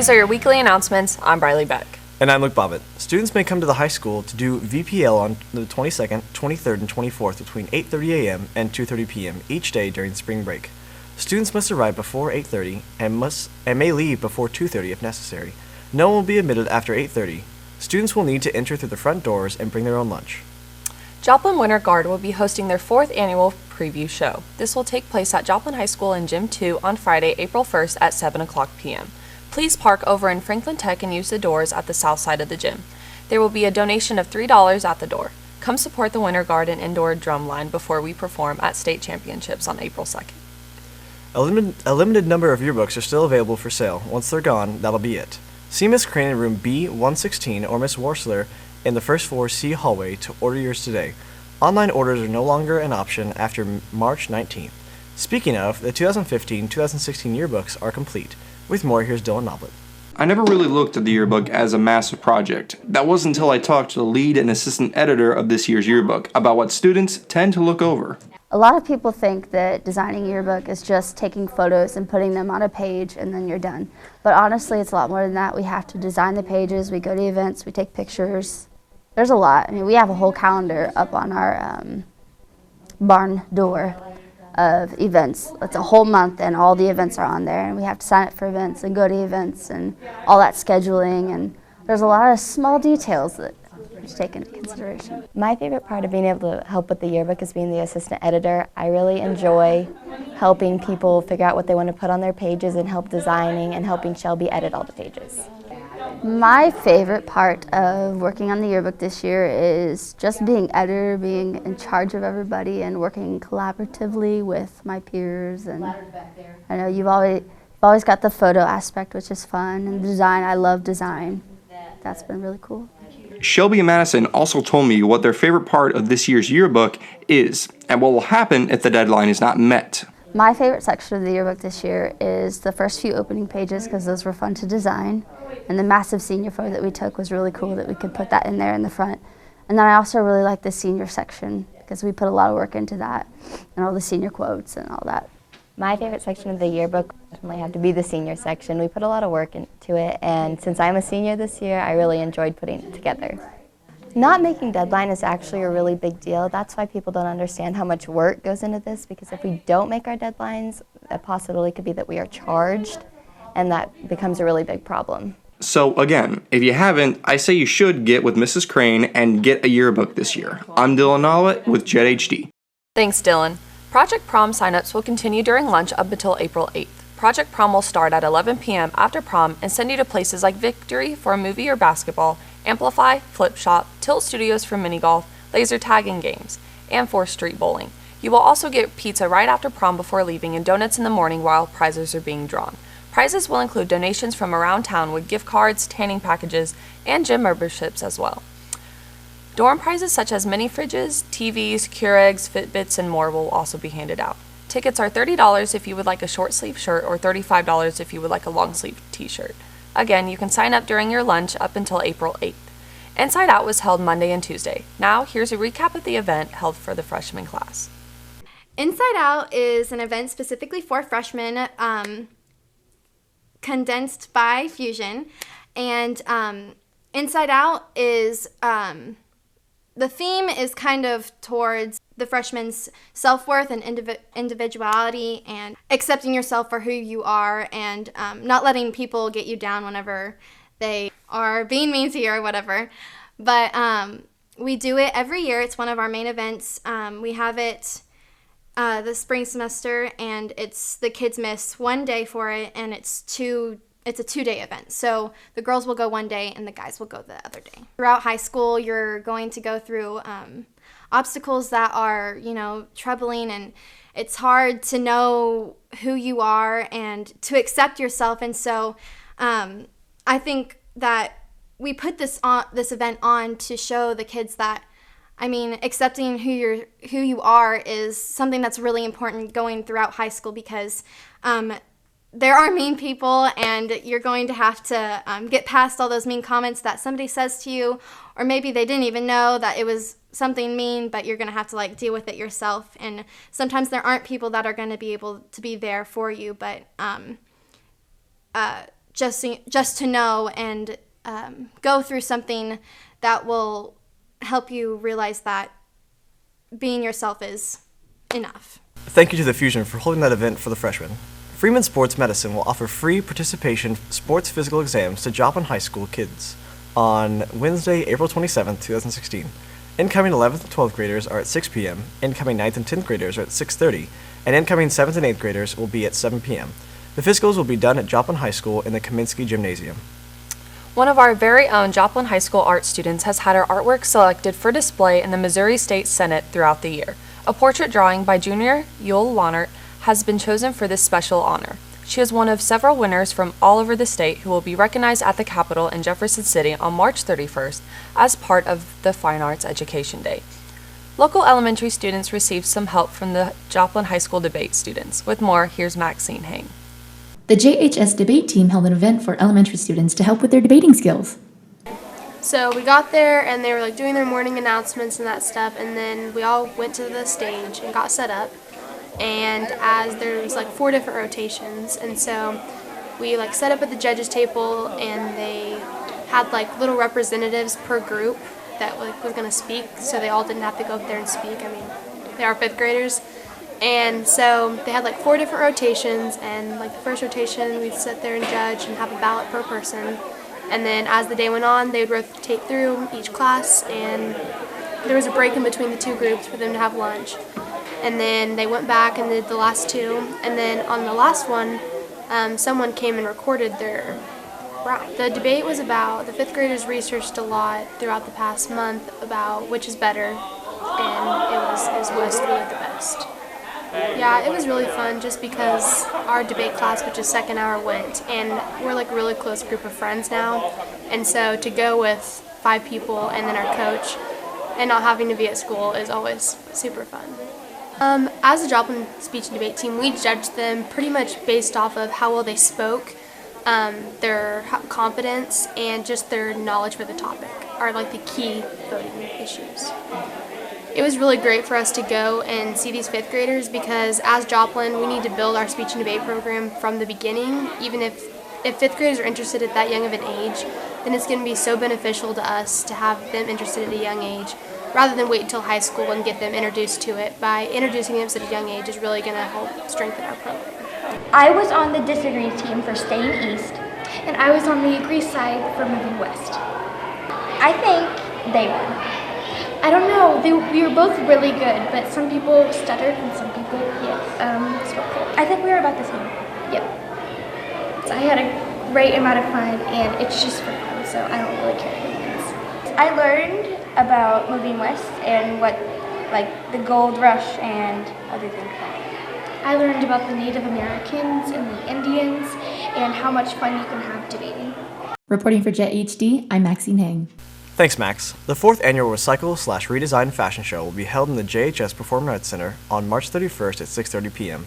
these are your weekly announcements. I'm Briley Beck. And I'm Luke Bobbitt. Students may come to the high school to do VPL on the 22nd, 23rd, and 24th between 8:30 a.m. and 2:30 p.m. each day during spring break. Students must arrive before 8:30 and may leave before 2:30 if necessary. No one will be admitted after 8:30. Students will need to enter through the front doors and bring their own lunch. Joplin Winter Guard will be hosting their 4th annual preview show. This will take place at Joplin High School in Gym 2 on Friday, April 1st at 7 o'clock p.m. Please park over in Franklin Tech and use the doors at the south side of the gym. There will be a donation of $3 at the door. Come support the Winter Guard and indoor drum line before we perform at state championships on April 2nd. A limited number of yearbooks are still available for sale. Once they're gone, that'll be it. See Miss Crane in room B116 or Miss Worsler in the first floor C hallway to order yours today. Online orders are no longer an option after March 19th. Speaking of, the 2015-2016 yearbooks are complete. With more, here's Dylan Noblet. I never really looked at the yearbook as a massive project. That wasn't until I talked to the lead and assistant editor of this year's yearbook about what students tend to look over. A lot of people think that designing a yearbook is just taking photos and putting them on a page and then you're done. But honestly, it's a lot more than that. We have to design the pages, we go to events, we take pictures. There's a lot. I mean, we have a whole calendar up on our barn door of events. It's a whole month and all the events are on there, and we have to sign up for events and go to events and all that scheduling, and there's a lot of small details that are taken into consideration. My favorite part of being able to help with the yearbook is being the assistant editor. I really enjoy helping people figure out what they want to put on their pages and help designing and helping Shelby edit all the pages. My favorite part of working on the yearbook this year is just being editor, being in charge of everybody and working collaboratively with my peers. And I know you've always got the photo aspect, which is fun, and design. I love design. That's been really cool. Shelby and Madison also told me what their favorite part of this year's yearbook is and what will happen if the deadline is not met. My favorite section of the yearbook this year is the first few opening pages because those were fun to design. And the massive senior photo that we took was really cool that we could put that in there in the front. And then I also really like the senior section because we put a lot of work into that and all the senior quotes and all that. My favorite section of the yearbook definitely had to be the senior section. We put a lot of work into it, and since I'm a senior this year, I really enjoyed putting it together. Not making deadline is actually a really big deal. That's why people don't understand how much work goes into this, because if we don't make our deadlines, a possibility could be that we are charged, and that becomes a really big problem. So again, if you haven't, I say you should get with Mrs. Crane and get a yearbook this year. I'm Dylan Nollet with Jet HD. Thanks, Dylan. Project Prom signups will continue during lunch up until April 8th. Project Prom will start at 11 p.m. after prom and send you to places like Victory for a movie or basketball, Amplify, Flip Shop, Tilt Studios for mini golf, laser tag and games, and 4th Street Bowling. You will also get pizza right after prom before leaving and donuts in the morning while prizes are being drawn. Prizes will include donations from around town with gift cards, tanning packages, and gym memberships as well. Dorm prizes such as mini fridges, TVs, Keurigs, Fitbits, and more will also be handed out. Tickets are $30 if you would like a short sleeve shirt or $35 if you would like a long sleeve t-shirt. Again, you can sign up during your lunch up until April 8th. Inside Out was held Monday and Tuesday. Now, here's a recap of the event held for the freshman class. Inside Out is an event specifically for freshmen, condensed by Fusion, and Inside Out is the theme is kind of towards the freshmen's self-worth and individuality and accepting yourself for who you are and not letting people get you down whenever they are being mean to you or whatever. But we do it every year. It's one of our main events. We have it the spring semester, and the kids miss one day for it, and it's a 2-day event. So the girls will go one day and the guys will go the other day. Throughout high school, you're going to go through obstacles that are, troubling, and it's hard to know who you are and to accept yourself. And so I think that we put this event on to show the kids that, accepting who you are is something that's really important going throughout high school, because there are mean people, and you're going to have to get past all those mean comments that somebody says to you, or maybe they didn't even know that it was something mean, but you're going to have to deal with it yourself. And sometimes there aren't people that are going to be able to be there for you, but just to know and go through something that will help you realize that being yourself is enough. Thank you to the Fusion for holding that event for the freshmen. Freeman Sports Medicine will offer free participation sports physical exams to Joplin High School kids on Wednesday, April 27, 2016. Incoming 11th and 12th graders are at 6 p.m., incoming 9th and 10th graders are at 6:30, and incoming 7th and 8th graders will be at 7 p.m. The physicals will be done at Joplin High School in the Kaminsky Gymnasium. One of our very own Joplin High School art students has had her artwork selected for display in the Missouri State Senate throughout the year. A portrait drawing by junior Yule Lonert has been chosen for this special honor. She is one of several winners from all over the state who will be recognized at the Capitol in Jefferson City on March 31st as part of the Fine Arts Education Day. Local elementary students received some help from the Joplin High School debate students. With more, here's Maxine Hang. The JHS debate team held an event for elementary students to help with their debating skills. So we got there and they were like doing their morning announcements and that stuff, and then we all went to the stage and got set up. And as there was like 4 different rotations, and so we like set up at the judges table, and they had like little representatives per group that like was going to speak, so they all didn't have to go up there and speak. I mean, they are 5th graders. And so they had like 4 different rotations, and like the first rotation we'd sit there and judge and have a ballot per person. And then as the day went on, they would rotate through each class, and there was a break in between the 2 groups for them to have lunch. And then they went back and did the last 2, and then on the last one, someone came and recorded their round. The debate was about, the 5th graders researched a lot throughout the past month about which is better, and it was West really the best. Yeah, it was really fun just because our debate class, which is second hour, went, and we're like a really close group of friends now, and so to go with 5 people and then our coach and not having to be at school is always super fun. As a Joplin speech and debate team, we judged them pretty much based off of how well they spoke, their confidence, and just their knowledge for the topic are like the key voting issues. It was really great for us to go and see these 5th graders because as Joplin, we need to build our speech and debate program from the beginning. Even if 5th graders are interested at that young of an age, then it's going to be so beneficial to us to have them interested at a young age rather than wait until high school and get them introduced to it. By introducing them at a young age is really going to help strengthen our program. I was on the disagree team for staying east, and I was on the agree side for moving west. I think they won. I don't know, we were both really good, but some people stuttered and some people spoke. I think we were about the same. Yep. So I had a great amount of fun, and it's just for fun, so I don't really care who wins. I learned about moving west and what, like, the gold rush and other things like that. I learned about the Native Americans and the Indians and how much fun you can have debating. Reporting for Jet HD, I'm Maxine Hang. Thanks, Max. The 4th annual Recycle/Redesign Fashion Show will be held in the JHS Performing Arts Center on March 31st at 6:30 p.m.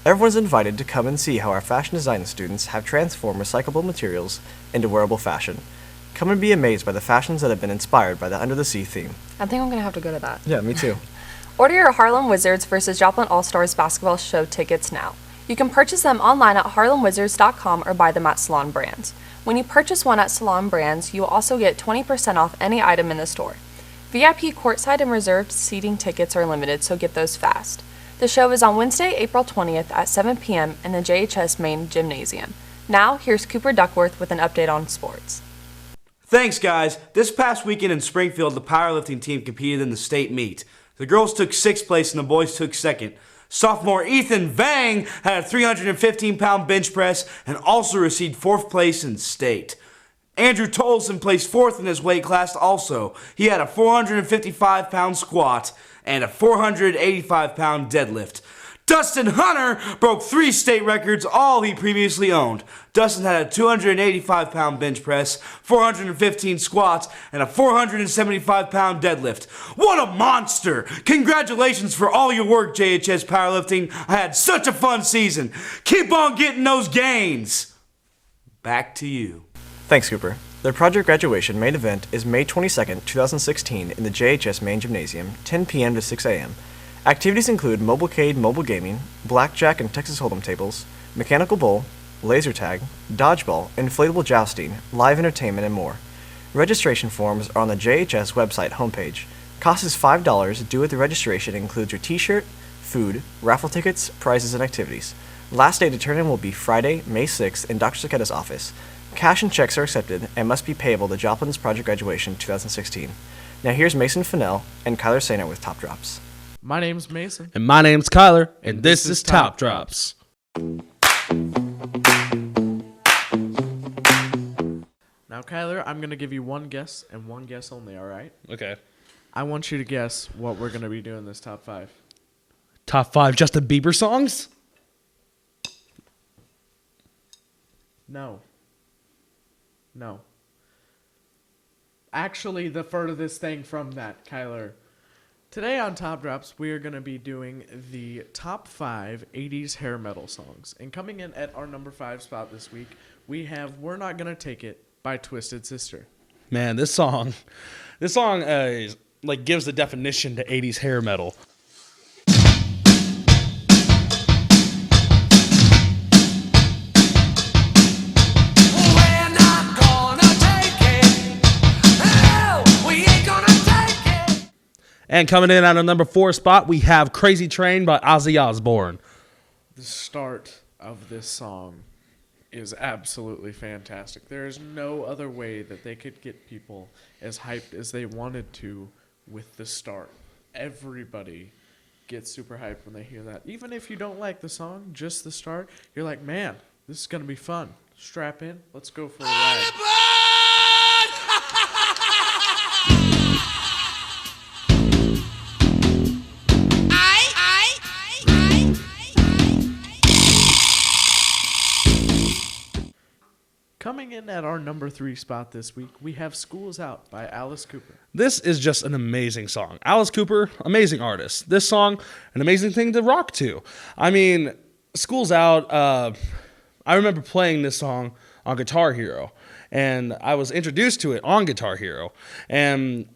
Everyone's invited to come and see how our fashion design students have transformed recyclable materials into wearable fashion. Come and be amazed by the fashions that have been inspired by the Under the Sea theme. I think I'm going to have to go to that. Yeah, me too. Order your Harlem Wizards versus Joplin All-Stars basketball show tickets now. You can purchase them online at harlemwizards.com or buy them at Salon Brands. When you purchase one at Salon Brands, you will also get 20% off any item in the store. VIP courtside and reserved seating tickets are limited, so get those fast. The show is on Wednesday, April 20th at 7 p.m. in the JHS main gymnasium. Now, here's Cooper Duckworth with an update on sports. Thanks, guys. This past weekend in Springfield, the powerlifting team competed in the state meet. The girls took 6th place and the boys took 2nd. Sophomore Ethan Vang had a 315-pound bench press and also received 4th place in state. Andrew Tolson placed 4th in his weight class also. He had a 455-pound squat and a 485-pound deadlift. Dustin Hunter broke 3 state records, all he previously owned. Dustin had a 285-pound bench press, 415 squats, and a 475-pound deadlift. What a monster! Congratulations for all your work, JHS Powerlifting. I had such a fun season. Keep on getting those gains. Back to you. Thanks, Cooper. Their project graduation main event is May 22nd, 2016 in the JHS main gymnasium, 10 p.m. to 6 a.m. Activities include mobilecade mobile gaming, blackjack and Texas Hold'em tables, mechanical bowl, laser tag, dodgeball, inflatable jousting, live entertainment, and more. Registration forms are on the JHS website homepage. Cost is $5 due at the registration and includes your t-shirt, food, raffle tickets, prizes, and activities. Last day to turn in will be Friday, May 6th in Dr. Saketta's office. Cash and checks are accepted and must be payable to Joplin's Project Graduation 2016. Now here's Mason Fennell and Kyler Sainer with Top Drops. My name's Mason. And my name's Kyler, and this is Top Drops. Now, Kyler, I'm going to give you one guess and one guess only, all right? Okay. I want you to guess what we're going to be doing this top 5. Top 5 Justin Bieber songs? No. Actually, the furthest thing from that, Kyler. Today on Top Drops, we are going to be doing the top 5 80s hair metal songs. And coming in at our number 5 spot this week, we have We're Not Gonna Take It by Twisted Sister. Man, this song is, like, gives the definition to 80s hair metal. And coming in at our number 4 spot, we have Crazy Train by Ozzy Osbourne. The start of this song is absolutely fantastic. There is no other way that they could get people as hyped as they wanted to with the start. Everybody gets super hyped when they hear that. Even if you don't like the song, just the start, you're like, man, this is going to be fun. Strap in. Let's go for a ride. Coming in at our number 3 spot this week, we have School's Out by Alice Cooper. This is just an amazing song. Alice Cooper, amazing artist. This song, an amazing thing to rock to. I mean, School's Out, I remember playing this song on Guitar Hero, and I was introduced to it on Guitar Hero. And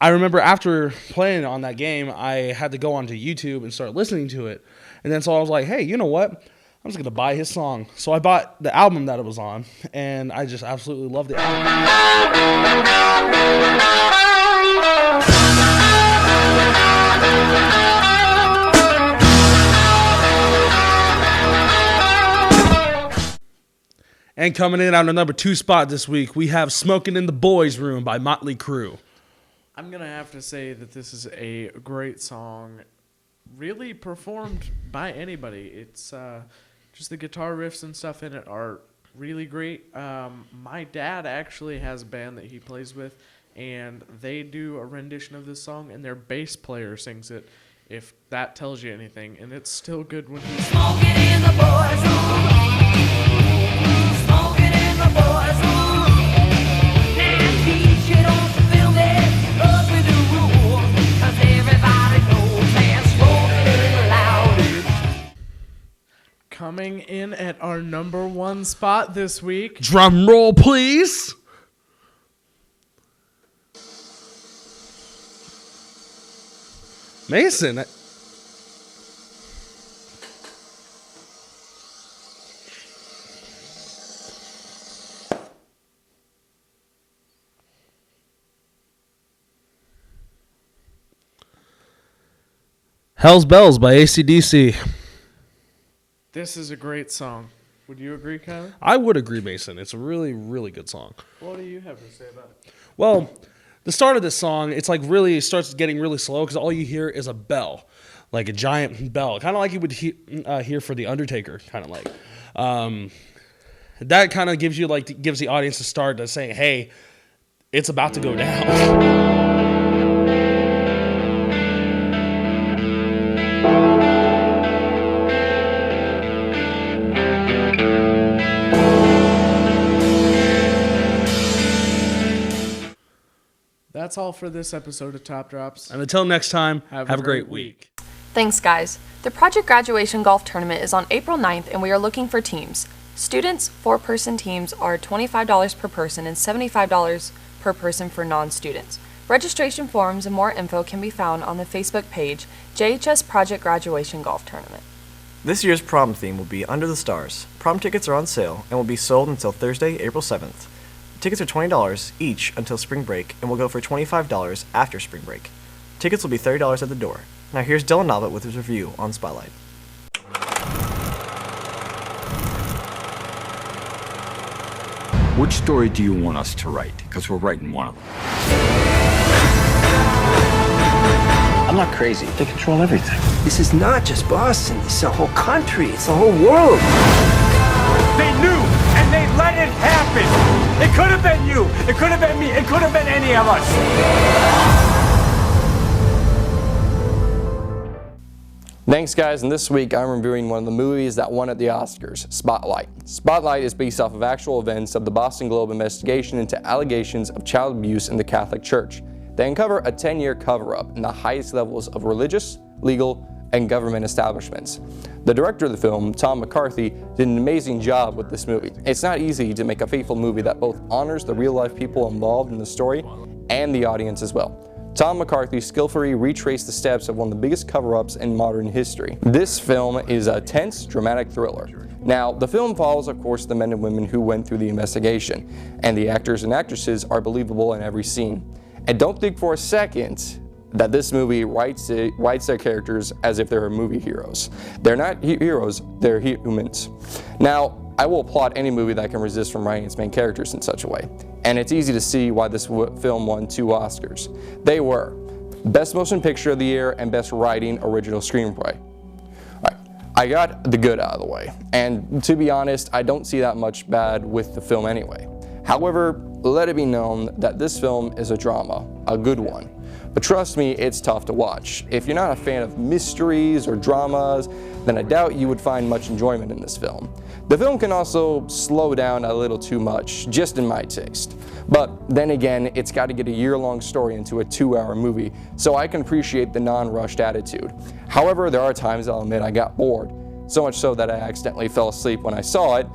I remember after playing on that game, I had to go onto YouTube and start listening to it. And then so I was like, hey, you know what? I'm just going to buy his song. So I bought the album that it was on, and I just absolutely love the album. And coming in on the number 2 spot this week, we have Smoking in the Boys' Room by Motley Crue. I'm going to have to say that this is a great song, really performed by anybody. It's just the guitar riffs and stuff in it are really great. My dad actually has a band that he plays with, and they do a rendition of this song, and their bass player sings it, if that tells you anything. And it's still good when he's smoking in the boys' room. Smoking in the boys' room. And teach you don't feel it up with the rule, 'cause everybody knows they're smoking loud. Coming in at our number 1 spot this week. Drum roll, please. Mason. Hell's Bells by AC/DC. This is a great song. Would you agree, Kyler? I would agree, Mason. It's a really, really good song. What do you have to say about it? Well, the start of this song, it's like really it starts getting really slow because all you hear is a bell, like a giant bell, kind of like you would hear for the Undertaker, kind of like. That kind of gives the audience a start to saying, "Hey, it's about to go down." That's all for this episode of Top Drops. And until next time, have a great week. Thanks, guys. The Project Graduation Golf Tournament is on April 9th, and we are looking for teams. Students, 4-person teams are $25 per person and $75 per person for non-students. Registration forms and more info can be found on the Facebook page, JHS Project Graduation Golf Tournament. This year's prom theme will be Under the Stars. Prom tickets are on sale and will be sold until Thursday, April 7th. Tickets are $20 each until spring break and will go for $25 after spring break. Tickets will be $30 at the door. Now here's Dylan Nobbett with his review on Spotlight. Which story do you want us to write? Because we're writing one of them. I'm not crazy. They control everything. This is not just Boston. It's the whole country. It's the whole world. They knew, and they let it happen. It could have been you. It could have been me. It could have been any of us. Thanks, guys, and this week I'm reviewing one of the movies that won at the Oscars, Spotlight. Spotlight is based off of actual events of the Boston Globe investigation into allegations of child abuse in the Catholic Church. They uncover a 10-year cover-up in the highest levels of religious, legal, and government establishments. The director of the film, Tom McCarthy, did an amazing job with this movie. It's not easy to make a faithful movie that both honors the real-life people involved in the story and the audience as well. Tom McCarthy skillfully retraced the steps of one of the biggest cover-ups in modern history. This film is a tense, dramatic thriller. Now, the film follows, of course, the men and women who went through the investigation, and the actors and actresses are believable in every scene. And don't think for a second that this movie writes their characters as if they're movie heroes. They're not heroes, they're humans. Now, I will applaud any movie that can resist from writing its main characters in such a way. And it's easy to see why this film won 2 Oscars. They were Best Motion Picture of the Year and Best Writing Original Screenplay. Alright, I got the good out of the way. And to be honest, I don't see that much bad with the film anyway. However, let it be known that this film is a drama, a good one. But trust me, it's tough to watch. If you're not a fan of mysteries or dramas, then I doubt you would find much enjoyment in this film. The film can also slow down a little too much, just in my taste. But then again, it's got to get a year-long story into a 2-hour movie, so I can appreciate the non-rushed attitude. However, there are times I'll admit I got bored, so much so that I accidentally fell asleep when I saw it.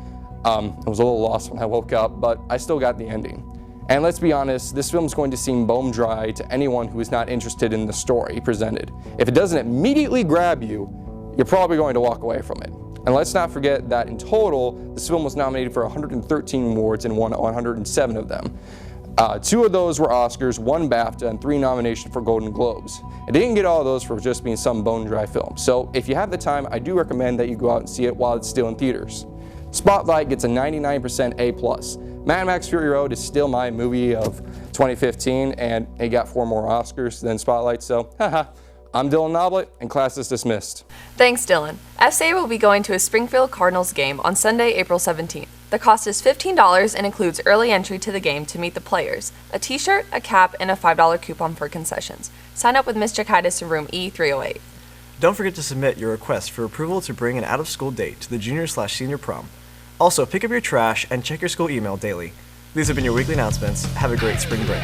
I was a little lost when I woke up, but I still got the ending. And let's be honest, this film is going to seem bone dry to anyone who is not interested in the story presented. If it doesn't immediately grab you, you're probably going to walk away from it. And let's not forget that in total, this film was nominated for 113 awards and won 107 of them. 2 of those were Oscars, 1 BAFTA, and 3 nominations for Golden Globes. It didn't get all of those for just being some bone dry film. So if you have the time, I do recommend that you go out and see it while it's still in theaters. Spotlight gets a 99% A+. Mad Max Fury Road is still my movie of 2015, and it got 4 more Oscars than Spotlight, so haha. I'm Dylan Nobbett, and class is dismissed. Thanks, Dylan. FCA will be going to a Springfield Cardinals game on Sunday, April 17th. The cost is $15 and includes early entry to the game to meet the players, a t-shirt, a cap, and a $5 coupon for concessions. Sign up with Ms. Jakaitis in room E308. Don't forget to submit your request for approval to bring an out-of-school date to the junior/senior prom. Also, pick up your trash and check your school email daily. These have been your weekly announcements. Have a great spring break.